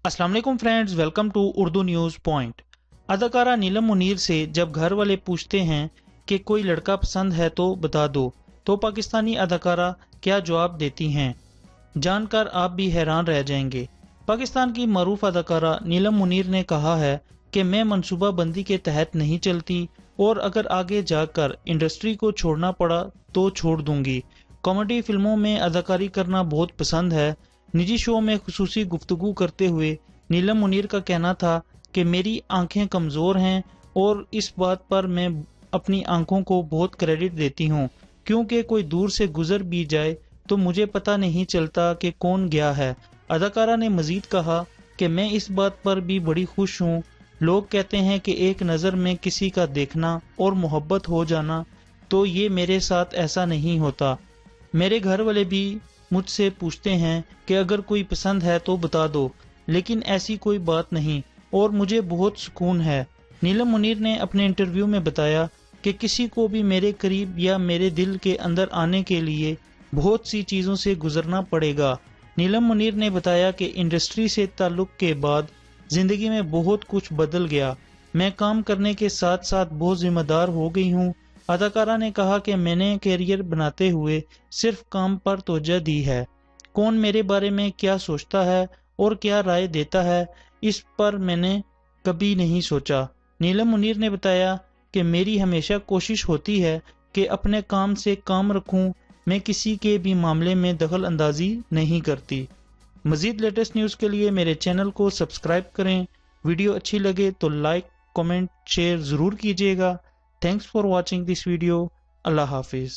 अस्सलाम वालेकुम friends, welcome to Urdu news point. अदाकारा नीलम मुनीर से जब घर वाले पूछते हैं कि कोई लड़का पसंद है तो बता दो, तो पाकिस्तानी अदाकारा क्या जवाब देती हैं, जानकर आप भी हैरान रह जाएंगे। पाकिस्तान की मरूफ अदाकारा नीलम मुनीर ने कहा है कि मैं मनसूबा बंदी के तहत नहीं चलती और अगर आगे जाकर इंडस्ट्री को छोड़ना पड़ा तो छोड़ दूंगी। कॉमेडी फिल्मों में अदाकारी करना बहुत पसंद है। निजी शो में खुसूसी गुफ्तगू करते हुए नीलम मुनीर का कहना था कि मेरी आंखें कमज़ोर हैं और इस बात पर मैं अपनी आंखों को बहुत क्रेडिट देती हूँ, क्योंकि कोई दूर से गुजर भी जाए तो मुझे पता नहीं चलता कि कौन गया है। अदाकारा ने मजीद कहा कि मैं इस बात पर भी बड़ी खुश हूँ। लोग कहते हैं कि एक नज़र में किसी का देखना और मोहब्बत हो जाना, तो ये मेरे साथ ऐसा नहीं होता। मेरे घर वाले भी मुझसे पूछते हैं कि अगर कोई पसंद है तो बता दो, लेकिन ऐसी कोई बात नहीं और मुझे बहुत सुकून है। नीलम मुनीर ने अपने इंटरव्यू में बताया कि किसी को भी मेरे करीब या मेरे दिल के अंदर आने के लिए बहुत सी चीज़ों से गुजरना पड़ेगा। नीलम मुनीर ने बताया कि इंडस्ट्री से ताल्लुक़ के बाद ज़िंदगी में बहुत कुछ बदल गया। मैं काम करने के साथ साथ बहुत जिम्मेदार हो गई हूँ। अदाकारा ने कहा कि मैंने कैरियर बनाते हुए सिर्फ काम पर तवज्जो दी है। कौन मेरे बारे में क्या सोचता है और क्या राय देता है, इस पर मैंने कभी नहीं सोचा। नीलम मुनीर ने बताया कि मेरी हमेशा कोशिश होती है कि अपने काम से काम रखूं। मैं किसी के भी मामले में दखल अंदाजी नहीं करती। मज़ीद लेटेस्ट न्यूज़ के लिए मेरे चैनल को सब्सक्राइब करें। वीडियो अच्छी लगे तो लाइक, कमेंट, शेयर ज़रूर कीजिएगा। Thanks for watching this video. Allah हाफिज़।